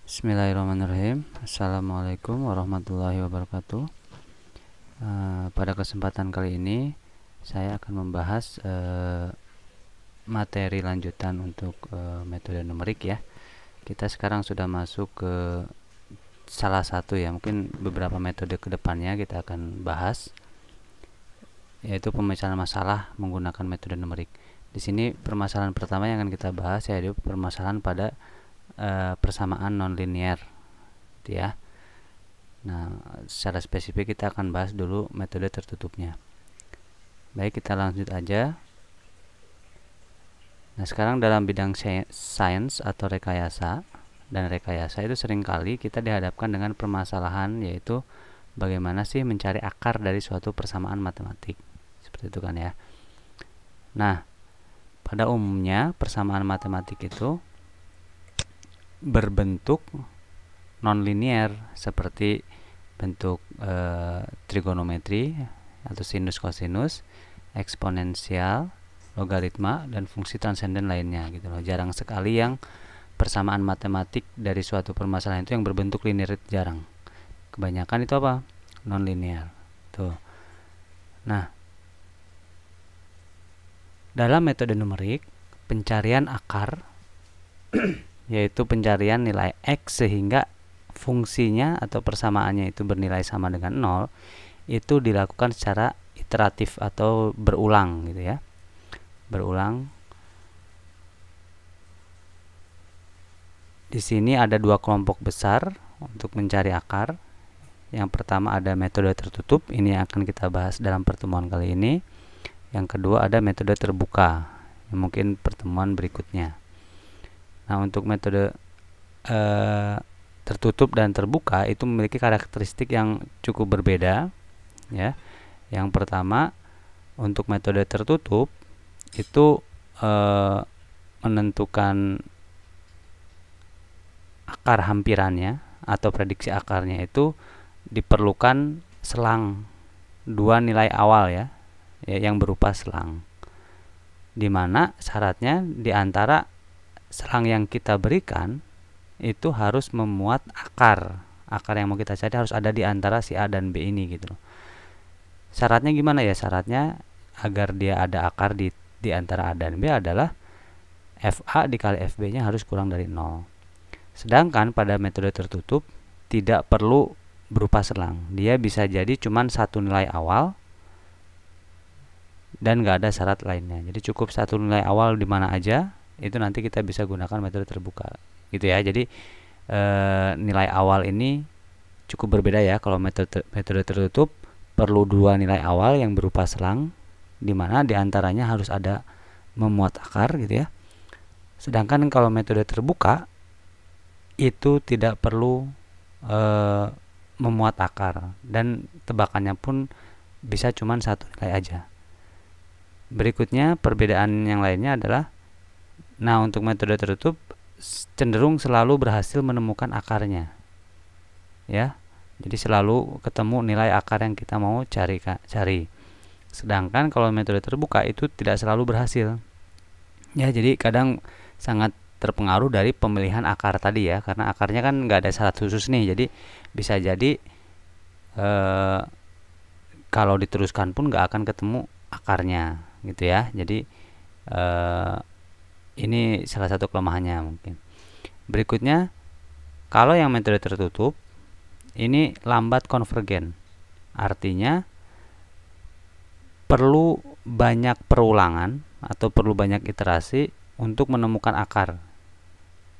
Bismillahirrahmanirrahim. Assalamualaikum warahmatullahi wabarakatuh. Pada kesempatan kali ini saya akan membahas materi lanjutan untuk metode numerik ya. Kita sekarang sudah masuk ke salah satu ya, mungkin beberapa metode kedepannya kita akan bahas, yaitu pemecahan masalah menggunakan metode numerik. Di sini permasalahan pertama yang akan kita bahas yaitu permasalahan pada persamaan nonlinear, gitu ya. Nah, secara spesifik kita akan bahas dulu metode tertutupnya. Baik, kita lanjut aja. Nah, sekarang dalam bidang sains atau rekayasa itu seringkali kita dihadapkan dengan permasalahan, yaitu bagaimana sih mencari akar dari suatu persamaan matematik. Seperti itu kan ya. Nah, pada umumnya persamaan matematik itu berbentuk nonlinear seperti bentuk trigonometri atau sinus kosinus, eksponensial, logaritma, dan fungsi transenden lainnya gitu loh. Jarang sekali yang persamaan matematik dari suatu permasalahan itu yang berbentuk linear, jarang. Kebanyakan itu apa? Nonlinear. Tuh. Nah, dalam metode numerik, pencarian akar yaitu pencarian nilai X sehingga fungsinya atau persamaannya itu bernilai sama dengan 0, itu dilakukan secara iteratif atau berulang gitu ya. Berulang. Di sini ada dua kelompok besar untuk mencari akar. Yang pertama ada metode tertutup, ini yang akan kita bahas dalam pertemuan kali ini. Yang kedua ada metode terbuka, yang mungkin pertemuan berikutnya. Nah, untuk metode tertutup dan terbuka itu memiliki karakteristik yang cukup berbeda ya. Yang pertama, untuk metode tertutup itu menentukan akar hampirannya atau prediksi akarnya itu diperlukan selang dua nilai awal ya, yang berupa selang, dimana syaratnya diantara selang yang kita berikan itu harus memuat akar yang mau kita cari harus ada di antara si A dan B ini gitu loh. Syaratnya gimana ya? Syaratnya agar dia ada akar di antara A dan B adalah FA dikali FB nya harus kurang dari 0. Sedangkan pada metode tertutup tidak perlu berupa selang, dia bisa jadi cuman satu nilai awal dan nggak ada syarat lainnya. Jadi cukup satu nilai awal di mana aja, itu nanti kita bisa gunakan metode terbuka gitu ya. Jadi nilai awal ini cukup berbeda ya. Kalau metode tertutup perlu dua nilai awal yang berupa selang, dimana diantaranya harus ada memuat akar gitu ya. Sedangkan kalau metode terbuka itu tidak perlu memuat akar dan tebakannya pun bisa cuman satu nilai aja. Berikutnya perbedaan yang lainnya adalah, nah, untuk metode tertutup cenderung selalu berhasil menemukan akarnya ya. Jadi selalu ketemu nilai akar yang kita mau cari. Sedangkan kalau metode terbuka itu tidak selalu berhasil ya. Jadi kadang sangat terpengaruh dari pemilihan akar tadi ya, karena akarnya kan nggak ada syarat khusus nih. Jadi bisa jadi kalau diteruskan pun nggak akan ketemu akarnya gitu ya. Jadi ini salah satu kelemahannya mungkin. Berikutnya, kalau yang metode tertutup ini lambat konvergen, artinya perlu banyak perulangan atau perlu banyak iterasi untuk menemukan akar.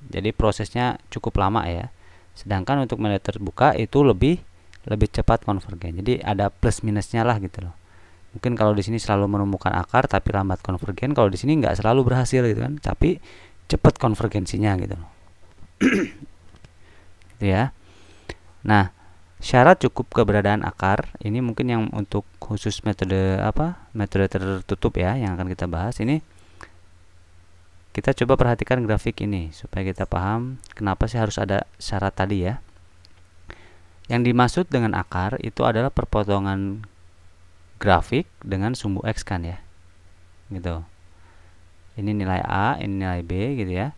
Jadi prosesnya cukup lama ya. Sedangkan untuk metode terbuka itu lebih cepat konvergen. Jadi ada plus minusnya lah gitu loh. Mungkin kalau di sini selalu menemukan akar tapi lambat konvergen, kalau di sini nggak selalu berhasil gitu kan, tapi cepat konvergensinya gitu loh. Gitu ya. Nah, syarat cukup keberadaan akar ini mungkin yang untuk khusus metode metode tertutup ya yang akan kita bahas ini. Kita coba perhatikan grafik ini supaya kita paham kenapa sih harus ada syarat tadi ya. Yang dimaksud dengan akar itu adalah perpotongan grafik dengan sumbu X kan ya, gitu. Ini nilai A, ini nilai B gitu ya.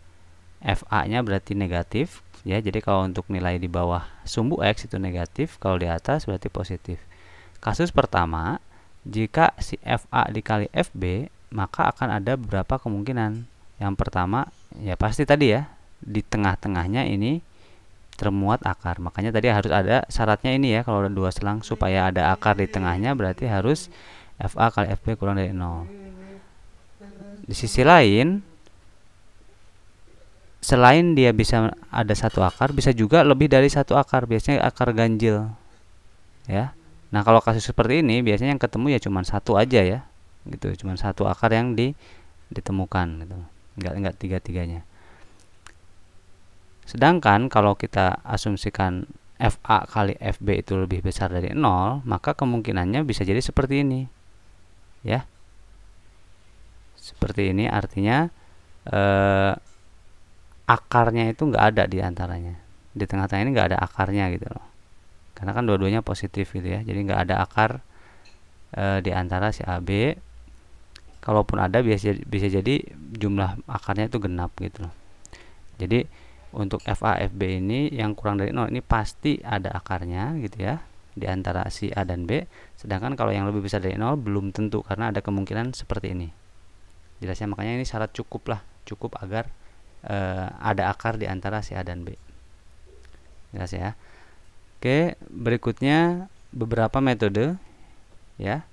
FA-nya berarti negatif ya. Jadi kalau untuk nilai di bawah sumbu X itu negatif, kalau di atas berarti positif. Kasus pertama, jika si FA dikali FB, maka akan ada beberapa kemungkinan. Yang pertama, ya pasti tadi ya, di tengah-tengahnya ini termuat akar. Makanya tadi harus ada syaratnya ini ya, kalau ada dua selang supaya ada akar di tengahnya berarti harus FA kali FB kurang dari 0. Di sisi lain, selain dia bisa ada satu akar, bisa juga lebih dari satu akar, biasanya akar ganjil ya. Nah kalau kasus seperti ini biasanya yang ketemu ya cuma satu aja ya, gitu, cuma satu akar yang ditemukan gitu, enggak tiga-tiganya. Sedangkan kalau kita asumsikan FA kali FB itu lebih besar dari 0, maka kemungkinannya bisa jadi seperti ini ya, seperti ini, artinya akarnya itu nggak ada di antaranya, di tengah-tengah ini nggak ada akarnya gitu loh, karena kan dua-duanya positif gitu ya, jadi nggak ada akar di antara si AB. Kalaupun ada bisa jadi jumlah akarnya itu genap gitu loh. Jadi untuk FA FB ini yang kurang dari 0 ini pasti ada akarnya gitu ya, di antara si A dan B. Sedangkan kalau yang lebih besar dari 0 belum tentu, karena ada kemungkinan seperti ini. Jelasnya makanya ini syarat cukup agar ada akar di antara si A dan B. Jelas ya. Oke, berikutnya beberapa metode ya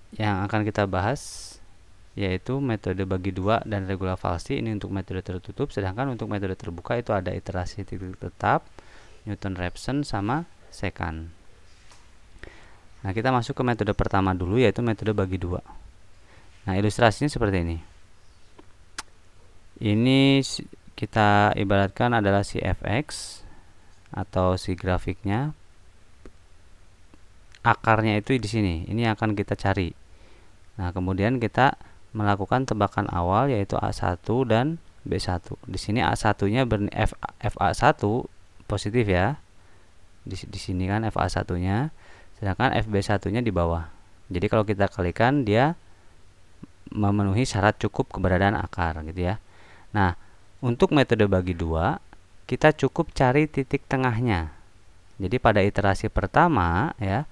yang akan kita bahas, yaitu metode bagi dua dan regula falsi. Ini untuk metode tertutup, sedangkan untuk metode terbuka itu ada iterasi titik tetap, Newton-Raphson, sama secant. Nah kita masuk ke metode pertama dulu, yaitu metode bagi dua. Nah ilustrasinya seperti ini. Ini kita ibaratkan adalah si fx atau si grafiknya. Akarnya itu di sini. Ini akan kita cari. Nah, kemudian kita melakukan tebakan awal, yaitu A1 dan B1. Di sini A1-nya FA1 positif ya. Di sini kan FA1-nya, sedangkan FB1-nya di bawah. Jadi kalau kita kalikan, dia memenuhi syarat cukup keberadaan akar gitu ya. Nah, untuk metode bagi dua, kita cukup cari titik tengahnya. Jadi pada iterasi pertama ya,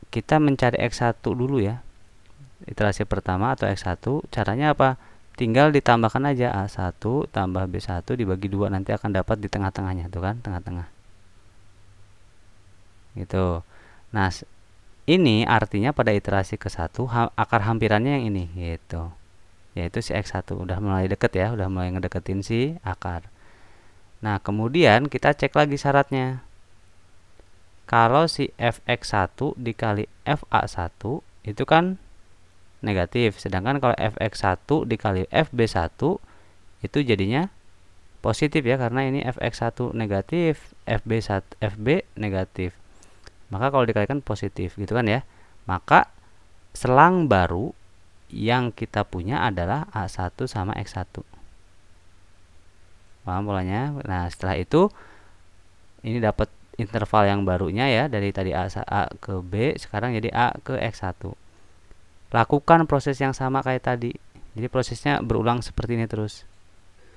kita mencari X1 dulu ya. Iterasi pertama atau X1, caranya apa? Tinggal ditambahkan aja A1 tambah B1 dibagi 2, nanti akan dapat di tengah-tengahnya tuh kan, tengah-tengah. Gitu. Nah, ini artinya pada iterasi ke-1 akar hampirannya yang ini gitu. Yaitu si X1 udah mulai deket ya, udah mulai ngedeketin si akar. Nah, kemudian kita cek lagi syaratnya. Kalau si Fx1 dikali Fa1 itu kan negatif, sedangkan kalau Fx1 dikali Fb1 itu jadinya positif ya, karena ini Fx1 negatif, Fb negatif. Maka kalau dikalikan positif gitu kan ya. Maka selang baru yang kita punya adalah A1 sama X1. Paham polanya? Nah, setelah itu ini dapat interval yang barunya ya, dari tadi A ke B, sekarang jadi A ke X1. Lakukan proses yang sama kayak tadi. Jadi prosesnya berulang seperti ini terus.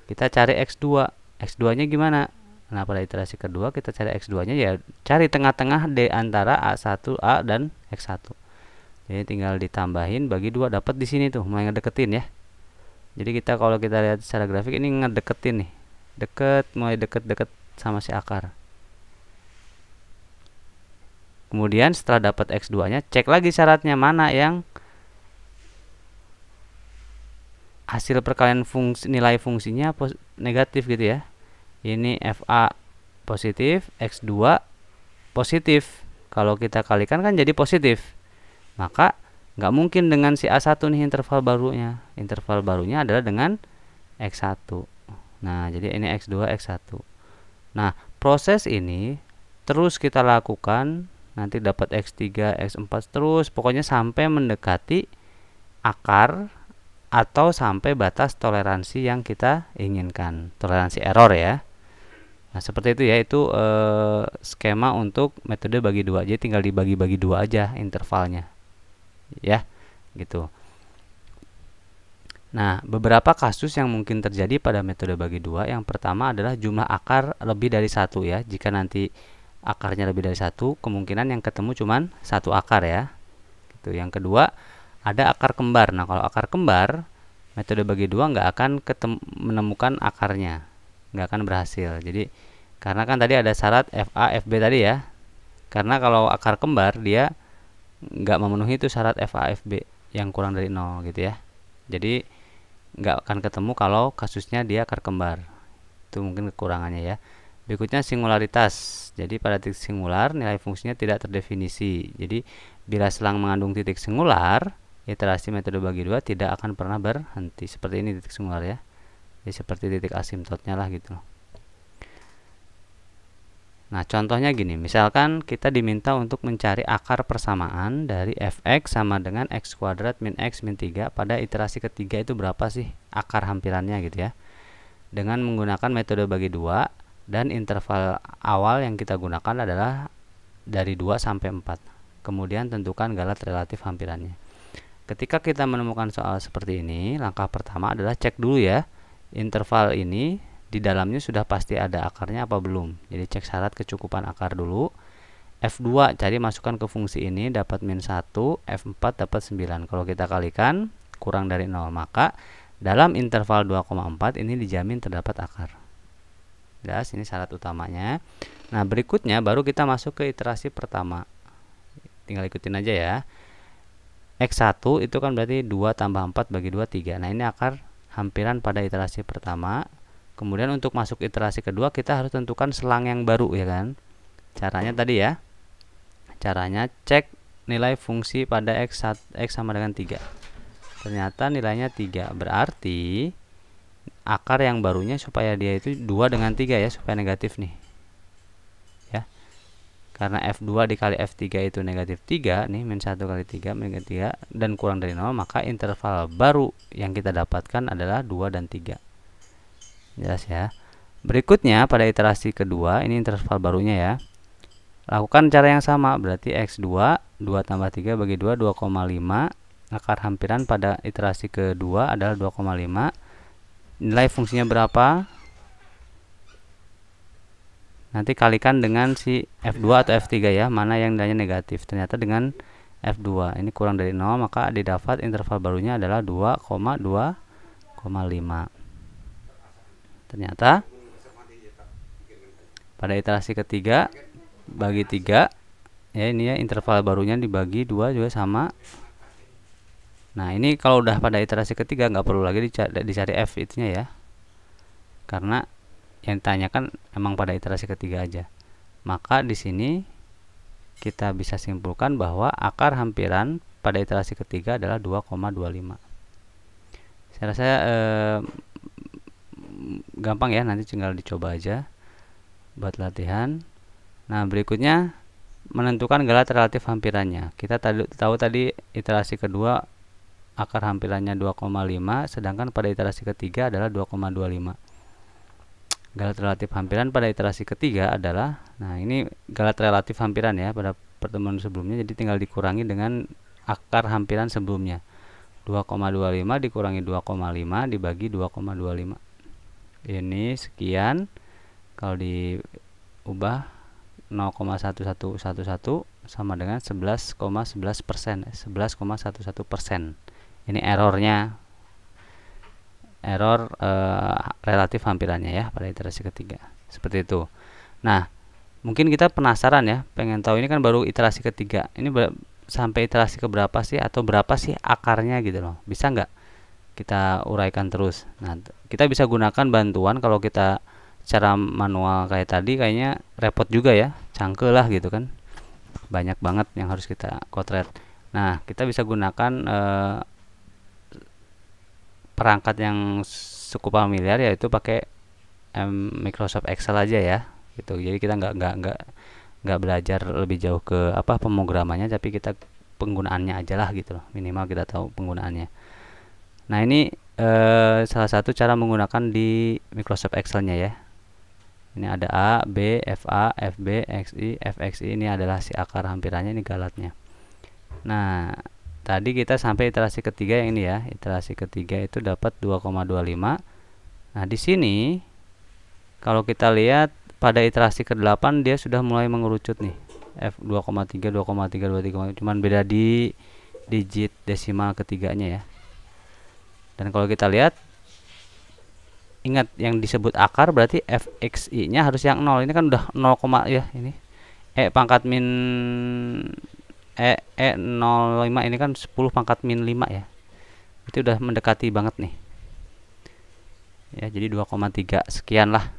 Kita cari X2. X2-nya gimana? Nah, pada iterasi kedua kita cari X2-nya ya, cari tengah-tengah di antara A1A dan X1. Jadi tinggal ditambahin bagi 2, dapat di sini tuh, mulai ngedeketin ya. Jadi kita kalau kita lihat secara grafik ini ngedeketin nih. Mulai deket-deket sama si akar. Kemudian setelah dapat X2-nya, cek lagi syaratnya mana yang hasil perkalian nilai fungsinya negatif gitu ya. Ini FA positif, X2 positif. Kalau kita kalikan kan jadi positif. Maka nggak mungkin dengan si A1 nih interval barunya. Interval barunya adalah dengan X1. Nah, jadi ini X2, X1. Nah, proses ini terus kita lakukan, nanti dapat X3, X4 terus, pokoknya sampai mendekati akar atau sampai batas toleransi yang kita inginkan, toleransi error ya. Nah, seperti itu ya, itu skema untuk metode bagi 2. Jadi tinggal dibagi-bagi 2 aja intervalnya. Ya, gitu. Nah, beberapa kasus yang mungkin terjadi pada metode bagi dua, yang pertama adalah jumlah akar lebih dari satu ya. Jika nanti akarnya lebih dari satu, kemungkinan yang ketemu cuman satu akar ya. Gitu. Yang kedua, ada akar kembar. Nah, kalau akar kembar, metode bagi dua nggak akan menemukan akarnya, nggak akan berhasil. Jadi, karena kan tadi ada syarat FA, FB tadi ya. Karena kalau akar kembar, dia nggak memenuhi itu syarat FA, FB yang kurang dari 0 gitu ya. Jadi, nggak akan ketemu kalau kasusnya dia akar kembar. Itu mungkin kekurangannya ya. Berikutnya singularitas. Jadi pada titik singular nilai fungsinya tidak terdefinisi. Jadi bila selang mengandung titik singular, iterasi metode bagi dua tidak akan pernah berhenti. Seperti ini titik singular ya. Jadi seperti titik asimptotnya lah gitu. Nah, contohnya gini, misalkan kita diminta untuk mencari akar persamaan dari fx sama dengan x kuadrat min x min 3 pada iterasi ketiga itu berapa sih akar hampirannya gitu ya. Dengan menggunakan metode bagi dua dan interval awal yang kita gunakan adalah dari 2 sampai 4. Kemudian tentukan galat relatif hampirannya. Ketika kita menemukan soal seperti ini, langkah pertama adalah cek dulu ya, interval ini di dalamnya sudah pasti ada akarnya apa belum. Jadi cek syarat kecukupan akar dulu. F2 cari masukkan ke fungsi ini, dapat min 1, F4 dapat 9. Kalau kita kalikan kurang dari 0, maka dalam interval 2,4 ini dijamin terdapat akar. Jelas, ini syarat utamanya. Nah, berikutnya baru kita masuk ke iterasi pertama. Tinggal ikutin aja ya. X1 itu kan berarti 2 tambah 4 bagi 2, 3. Nah, ini akar hampiran pada iterasi pertama. Kemudian untuk masuk iterasi kedua kita harus tentukan selang yang baru ya kan. Caranya tadi ya. Caranya cek nilai fungsi pada X sama dengan 3. Ternyata nilainya 3. Berarti akar yang barunya supaya dia itu 2 dengan 3 ya, supaya negatif nih. Ya. Karena F2 dikali F3 itu negatif 3 nih, min 1 kali 3 min 3 dan kurang dari 0, maka interval baru yang kita dapatkan adalah 2 dan 3. Jelas ya. Berikutnya pada iterasi kedua, ini interval barunya ya. Lakukan cara yang sama, berarti X2 2 tambah 3 bagi 2 2,5. Akar hampiran pada iterasi kedua adalah 2,5. Nilai fungsinya berapa? Nanti kalikan dengan si F2 atau F3 ya, mana yang nilainya negatif. Ternyata dengan F2 ini kurang dari 0, maka didapat interval barunya adalah 2,2,5. Ternyata pada iterasi ketiga bagi 3 ya, ini ya interval barunya dibagi 2 juga sama. Nah, ini kalau udah pada iterasi ketiga nggak perlu lagi dicari F itunya ya, karena yang ditanyakan emang pada iterasi ketiga aja. Maka di sini kita bisa simpulkan bahwa akar hampiran pada iterasi ketiga adalah 2,25. Saya rasa gampang ya, nanti tinggal dicoba aja buat latihan. Nah, berikutnya menentukan galat relatif hampirannya. Kita tahu tadi iterasi kedua akar hampirannya 2,5, sedangkan pada iterasi ketiga adalah 2,25. Galat relatif hampiran pada iterasi ketiga adalah, nah ini galat relatif hampiran ya pada pertemuan sebelumnya, jadi tinggal dikurangi dengan akar hampiran sebelumnya. 2,25 dikurangi 2,5 dibagi 2,25. Ini sekian, kalau diubah 0,1111 sama dengan 11,11%, 11,11%. Ini errornya, error relatif hampirannya ya pada iterasi ketiga, seperti itu. Nah, mungkin kita penasaran ya, pengen tahu ini kan baru iterasi ketiga, ini sampai iterasi keberapa sih, atau berapa sih akarnya gitu loh, bisa nggak kita uraikan terus. Nah, kita bisa gunakan bantuan. Kalau kita secara manual kayak tadi kayaknya repot juga ya, cangkel lah gitu kan, banyak banget yang harus kita kotret. Nah, kita bisa gunakan perangkat yang cukup familiar, yaitu pakai Microsoft Excel aja ya gitu. Jadi kita nggak belajar lebih jauh ke apa pemrogramannya, tapi kita penggunaannya aja lah gitu loh, minimal kita tahu penggunaannya. Nah, ini salah satu cara menggunakan di Microsoft Excel-nya ya. Ini ada A, B, FA, FB, XI, FXI. Ini adalah si akar hampirannya, ini galatnya. Nah, tadi kita sampai iterasi ketiga yang ini ya. Iterasi ketiga itu dapat 2,25. Nah, di sini kalau kita lihat pada iterasi ke-8 dia sudah mulai mengerucut nih. F 2,3, 2,3, 2,3, cuman beda di digit desimal ketiganya ya. Dan kalau kita lihat, ingat yang disebut akar berarti fxi nya harus yang 0. Ini kan udah 0, ya ini pangkat min 05 ini kan 10 pangkat min 5 ya. Itu udah mendekati banget nih. Ya, jadi 2,3 sekian lah.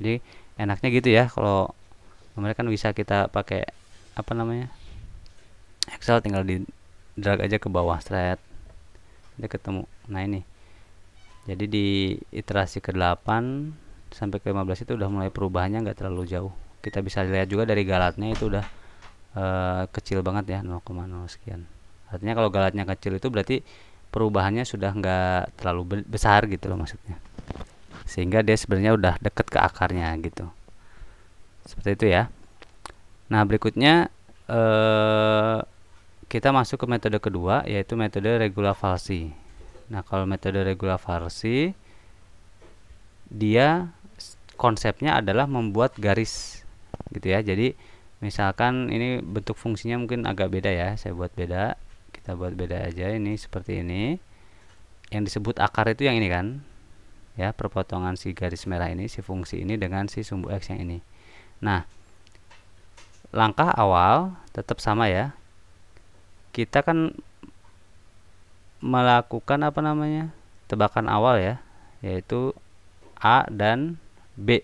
Jadi enaknya gitu ya, kalau nomornya kan bisa kita pakai apa namanya? Excel, tinggal di drag aja ke bawah thread. Dia ketemu. Nah, ini. Jadi di iterasi ke-8 sampai ke-15 itu udah mulai perubahannya nggak terlalu jauh. Kita bisa lihat juga dari galatnya itu udah kecil banget ya, 0,0 sekian. Artinya kalau galatnya kecil itu berarti perubahannya sudah nggak terlalu besar gitu loh maksudnya, sehingga dia sebenarnya udah deket ke akarnya gitu, seperti itu ya. Nah, berikutnya kita masuk ke metode kedua, yaitu metode regulavalsi. Nah, kalau metode regulavalsi dia konsepnya adalah membuat garis gitu ya. Jadi misalkan ini bentuk fungsinya mungkin agak beda ya, saya buat beda, kita buat beda aja. Ini seperti ini, yang disebut akar itu yang ini kan ya, perpotongan si garis merah ini, si fungsi ini dengan si sumbu X yang ini. Nah, langkah awal tetap sama ya, kita kan melakukan apa namanya, tebakan awal ya, yaitu A dan B,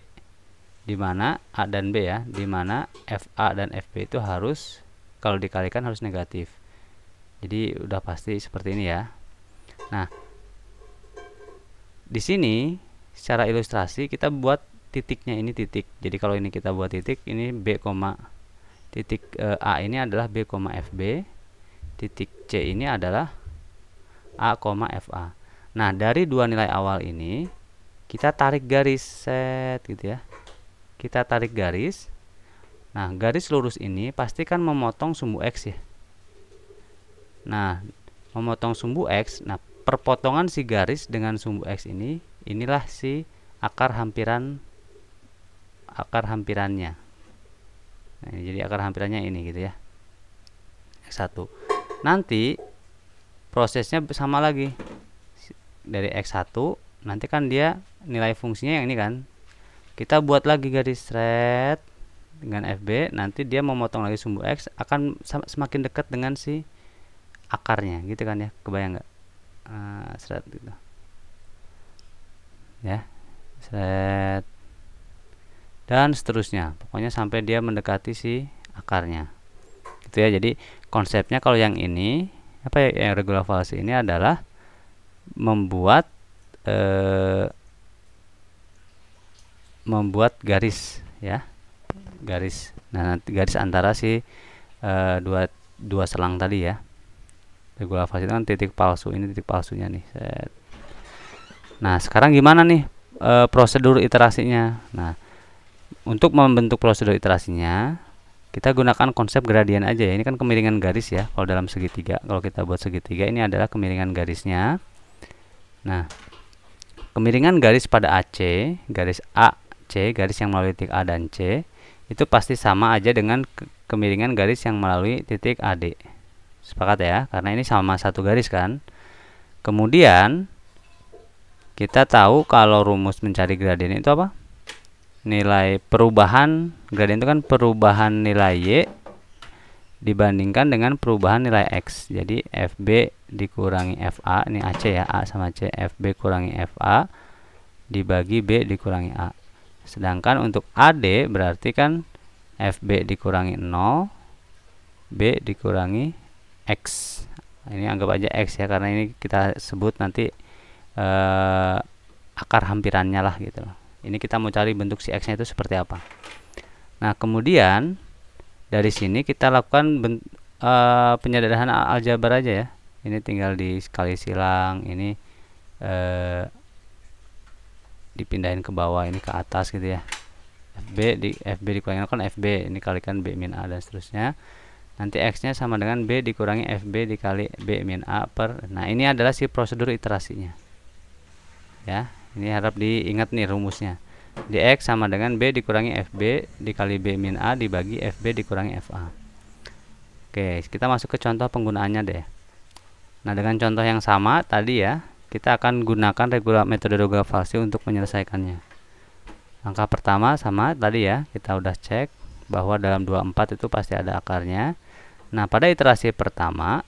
dimana A dan B ya, dimana FA dan FB itu harus kalau dikalikan harus negatif. Jadi udah pasti seperti ini ya. Nah, di sini secara ilustrasi kita buat titiknya ini titik. Jadi kalau ini kita buat titik, ini B, titik A ini adalah B, FB, titik C ini adalah A, FA. Nah, dari dua nilai awal ini kita tarik garis set gitu ya. Kita tarik garis. Nah, garis lurus ini pasti kan memotong sumbu X ya. Nah, memotong sumbu X. Nah, perpotongan si garis dengan sumbu X ini, inilah si akar hampirannya. Nah, ini jadi akar hampirannya ini gitu ya, X1. Nanti prosesnya sama lagi dari X1, nanti kan dia nilai fungsinya yang ini kan, kita buat lagi garis thread dengan FB, nanti dia memotong lagi sumbu X, akan semakin dekat dengan si akarnya gitu kan ya, kebayang nggak? Thread gitu ya, thread dan seterusnya, pokoknya sampai dia mendekati si akarnya gitu ya. Jadi konsepnya kalau yang ini apa ya, yang regulavalsi ini adalah membuat garis ya, garis. Nah, nanti garis antara si dua selang tadi ya. Regulavalsi itu kan titik palsu, ini titik palsunya nih. Nah, sekarang gimana nih prosedur iterasinya? Nah, untuk membentuk prosedur iterasinya kita gunakan konsep gradien aja ya. Ini kan kemiringan garis ya kalau dalam segitiga. Kalau kita buat segitiga, ini adalah kemiringan garisnya. Nah, kemiringan garis pada AC, garis AC, garis yang melalui titik A dan C, itu pasti sama aja dengan kemiringan garis yang melalui titik AD. Sepakat ya, karena ini sama satu garis kan. Kemudian kita tahu kalau rumus mencari gradien itu apa? Nilai perubahan gradien itu kan perubahan nilai Y dibandingkan dengan perubahan nilai X. Jadi FB dikurangi FA, ini AC ya, A sama C, FB kurangi FA dibagi B dikurangi A. Sedangkan untuk AD berarti kan FB dikurangi 0, B dikurangi X. Ini anggap aja X ya, karena ini kita sebut nanti akar hampirannya lah gitu loh. Ini kita mau cari bentuk si X nya itu seperti apa. Nah, kemudian dari sini kita lakukan penyederhanaan aljabar aja ya. Ini tinggal dikali silang, ini dipindahin ke bawah, ini ke atas gitu ya. FB dikurangi kan FB, ini kalikan B min A dan seterusnya. Nanti X-nya sama dengan B dikurangi FB dikali B min A per. Nah, ini adalah si prosedur iterasinya. Ya, ini harap diingat nih rumusnya. Dx sama dengan B dikurangi FB dikali B min A dibagi FB dikurangi FA. Oke, kita masuk ke contoh penggunaannya deh. Nah, dengan contoh yang sama tadi ya, kita akan gunakan metode regular falsi untuk menyelesaikannya. Langkah pertama sama tadi ya, kita udah cek bahwa dalam 24 itu pasti ada akarnya. Nah, pada iterasi pertama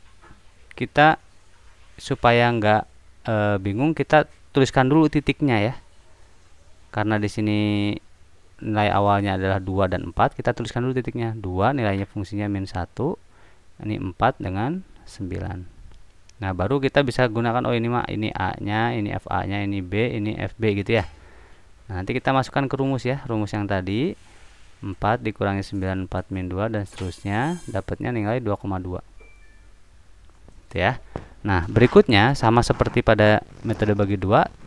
kita supaya nggak bingung, kita tuliskan dulu titiknya ya. Karena di sini nilai awalnya adalah 2 dan 4, kita tuliskan dulu titiknya. 2 nilainya fungsinya min 1, ini 4 dengan 9. Nah, baru kita bisa gunakan, oh ini mah ini A-nya, ini FA-nya, ini B, ini FB gitu ya. Nah, nanti kita masukkan ke rumus ya, rumus yang tadi 4 dikurangi 9, 4 min 2 dan seterusnya, dapatnya nilai 2,2. Gitu ya. Nah, berikutnya sama seperti pada metode bagi 2,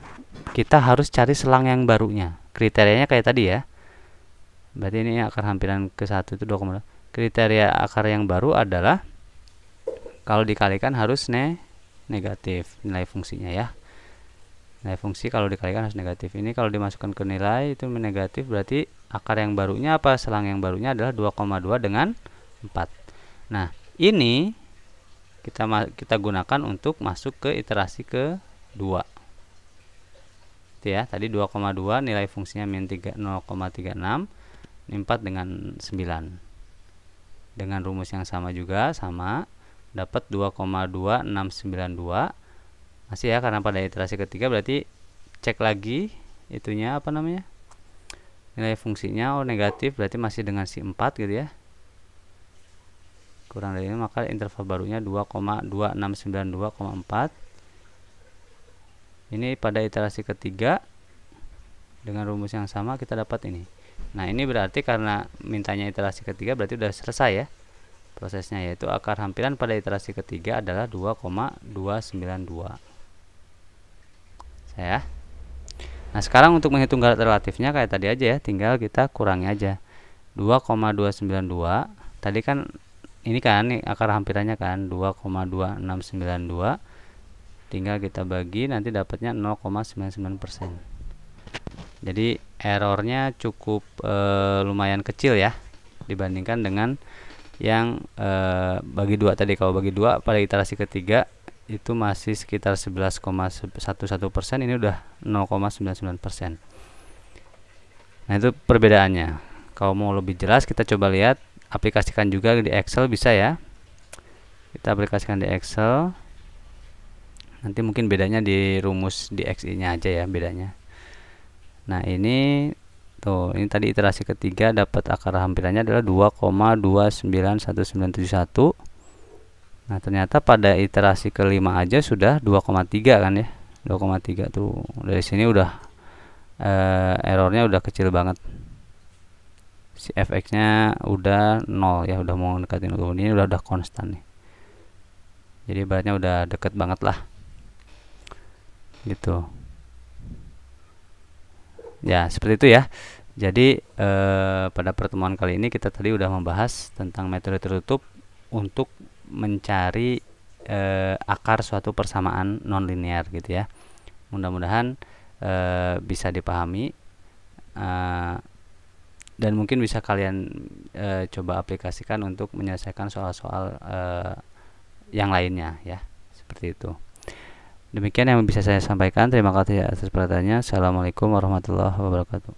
kita harus cari selang yang barunya. Kriterianya kayak tadi ya. Berarti ini akar hampiran ke 1 itu 2,2. Kriteria akar yang baru adalah kalau dikalikan harus negatif nilai fungsinya ya. Nilai fungsi kalau dikalikan harus negatif. Ini kalau dimasukkan ke nilai itu negatif, berarti akar yang barunya apa? Selang yang barunya adalah 2,2 dengan 4. Nah, ini kita gunakan untuk masuk ke iterasi ke-2. Itu ya, tadi 2,2 nilai fungsinya min 0,36, 4 dengan 9. Dengan rumus yang sama juga, sama, dapat 2,2692. Masih ya, karena pada iterasi ketiga berarti cek lagi itunya apa namanya, nilai fungsinya, oh negatif, berarti masih dengan si 4 gitu ya, kurang dari ini, maka interval barunya 2,2692,4. Ini pada iterasi ketiga dengan rumus yang sama kita dapat ini. Nah, ini berarti karena mintanya iterasi ketiga berarti udah selesai ya prosesnya, yaitu akar hampiran pada iterasi ketiga adalah 2,292. Ya. Nah, sekarang untuk menghitung garis relatifnya kayak tadi aja ya, tinggal kita kurangi aja. 2,292 tadi kan ini kan nih akar hampirannya kan 2,2692, tinggal kita bagi, nanti dapatnya 0,99%. Jadi errornya cukup lumayan kecil ya dibandingkan dengan yang bagi 2 tadi. Kalau bagi 2 pada iterasi ketiga itu masih sekitar 11,11%, ini udah 0,99%. Nah, itu perbedaannya. Kalau mau lebih jelas kita coba lihat, aplikasikan juga di Excel bisa ya. Kita aplikasikan di Excel. Nanti mungkin bedanya di rumus di XI-nya aja ya bedanya. Nah, ini tuh, ini tadi iterasi ketiga dapat akar hampirannya adalah 2,291971. Nah, ternyata pada iterasi kelima aja sudah 2,3 kan ya. 2,3 tuh. Dari sini udah errornya udah kecil banget. Si fx-nya udah 0 ya, udah mau mendekatin 0. Ini udah konstan nih. Jadi ibaratnya udah deket banget lah. Gitu. Ya, seperti itu ya. Jadi pada pertemuan kali ini kita tadi udah membahas tentang metode tertutup untuk mencari akar suatu persamaan nonlinear gitu ya. Mudah-mudahan bisa dipahami dan mungkin bisa kalian coba aplikasikan untuk menyelesaikan soal-soal yang lainnya ya, seperti itu. Demikian yang bisa saya sampaikan. Terima kasih atas perhatiannya. Assalamualaikum warahmatullahi wabarakatuh.